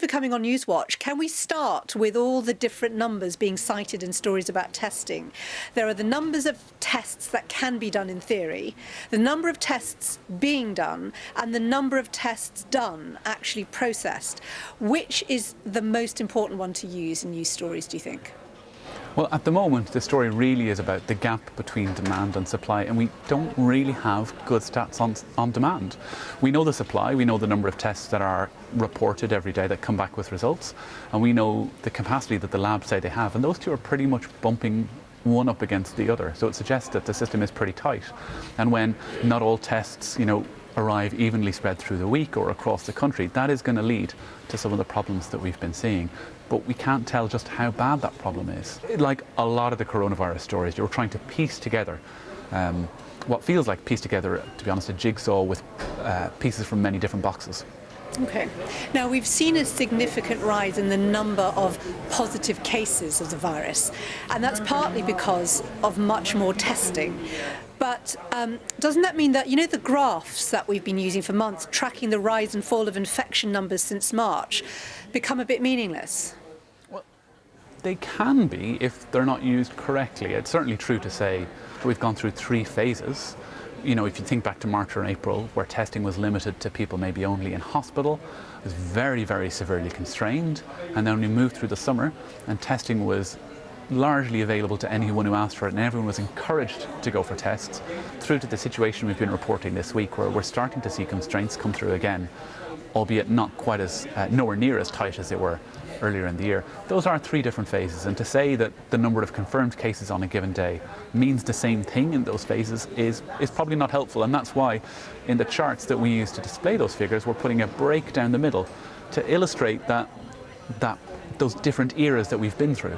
becoming on Newswatch, can we start with all the different numbers being cited in stories about testing? There are the numbers of tests that can be done in theory, the number of tests being done, and the number of tests done, actually processed. Which is the most important one to use in news stories, do you think? Well, at the moment, the story really is about the gap between demand and supply, and we don't really have good stats on demand. We know the supply, we know the number of tests that are reported every day that come back with results, and we know the capacity that the labs say they have, and those two are pretty much bumping one up against the other. So it suggests that the system is pretty tight. And when not all tests, arrive evenly spread through the week or across the country, that is going to lead to some of the problems that we've been seeing. But we can't tell just how bad that problem is. Like a lot of the coronavirus stories, you're trying to piece together what feels like to be honest, a jigsaw with pieces from many different boxes. Okay. Now, we've seen a significant rise in the number of positive cases of the virus, and that's partly because of much more testing. But doesn't that mean that, the graphs that we've been using for months, tracking the rise and fall of infection numbers since March, become a bit meaningless? Well, they can be if they're not used correctly. It's certainly true to say that we've gone through 3 phases. If you think back to March or April, where testing was limited to people maybe only in hospital, it was very, very severely constrained. And then we moved through the summer, and testing was largely available to anyone who asked for it, and everyone was encouraged to go for tests, through to the situation we've been reporting this week, where we're starting to see constraints come through again, albeit not quite as, nowhere near as tight as they were earlier in the year. Those are 3 different phases, and to say that the number of confirmed cases on a given day means the same thing in those phases is probably not helpful, and that's why in the charts that we use to display those figures, we're putting a break down the middle to illustrate those different eras that we've been through.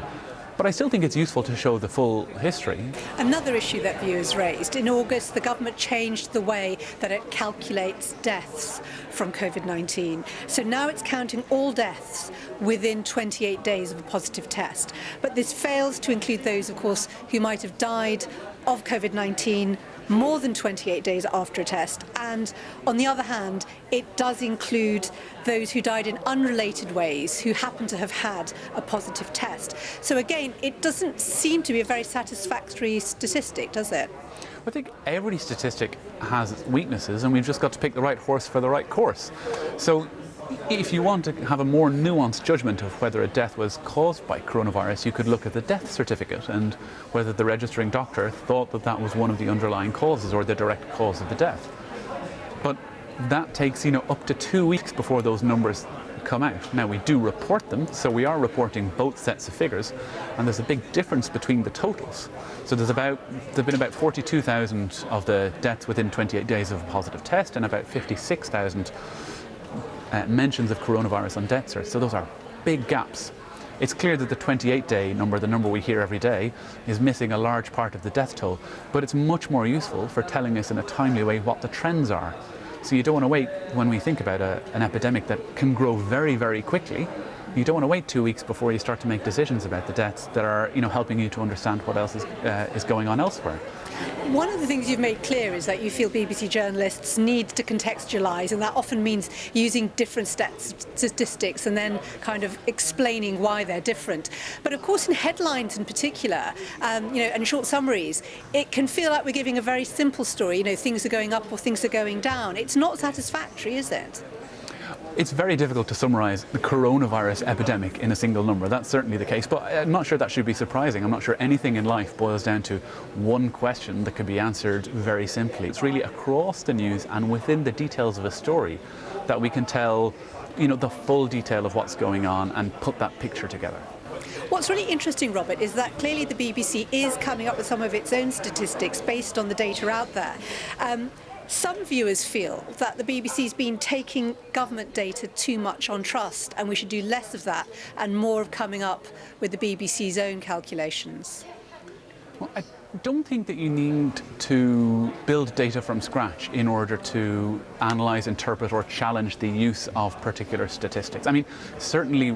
But I still think it's useful to show the full history. Another issue that viewers raised, in August the government changed the way that it calculates deaths from COVID-19. So now it's counting all deaths within 28 days of a positive test. But this fails to include those, of course, who might have died of COVID-19 more than 28 days after a test. And on the other hand, it does include those who died in unrelated ways, who happen to have had a positive test. So again, it doesn't seem to be a very satisfactory statistic, does it? I think every statistic has its weaknesses, and we've just got to pick the right horse for the right course. So if you want to have a more nuanced judgment of whether a death was caused by coronavirus, you could look at the death certificate and whether the registering doctor thought that that was one of the underlying causes or the direct cause of the death. But that takes, up to 2 weeks before those numbers come out. Now, we do report them, so we are reporting both sets of figures, and there's a big difference between the totals. So there've been about 42,000 of the deaths within 28 days of a positive test, and about 56,000 mentions of coronavirus on death certs. So those are big gaps. It's clear that the 28-day number, the number we hear every day, is missing a large part of the death toll, but it's much more useful for telling us in a timely way what the trends are. So you don't want to wait, when we think about an epidemic that can grow very, very quickly, you don't want to wait 2 weeks before you start to make decisions about the deaths that are, helping you to understand what else is going on elsewhere. One of the things you've made clear is that you feel BBC journalists need to contextualise, and that often means using different statistics and then kind of explaining why they're different. But of course, in headlines in particular, and short summaries, it can feel like we're giving a very simple story. Things are going up or things are going down. It's not satisfactory, is it? It's very difficult to summarise the coronavirus epidemic in a single number. That's certainly the case, but I'm not sure that should be surprising. I'm not sure anything in life boils down to one question that can be answered very simply. It's really across the news and within the details of a story that we can tell, the full detail of what's going on and put that picture together. What's really interesting, Robert, is that clearly the BBC is coming up with some of its own statistics based on the data out there. Some viewers feel that the BBC's been taking government data too much on trust, and we should do less of that and more of coming up with the BBC's own calculations. Well, don't think that you need to build data from scratch in order to analyse, interpret or challenge the use of particular statistics. I mean, certainly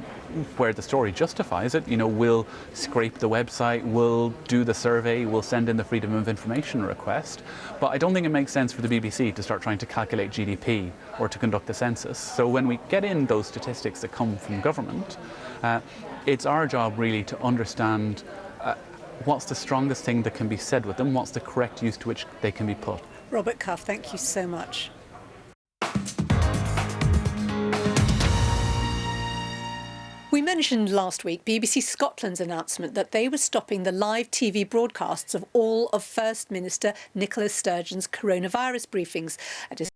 where the story justifies it, we'll scrape the website, we'll do the survey, we'll send in the Freedom of Information request, but I don't think it makes sense for the BBC to start trying to calculate GDP or to conduct the census. So when we get in those statistics that come from government, it's our job really to understand what's the strongest thing that can be said with them, what's the correct use to which they can be put. Robert Cuff, thank you so much. We mentioned last week BBC Scotland's announcement that they were stopping the live TV broadcasts of all of First Minister Nicola Sturgeon's coronavirus briefings at his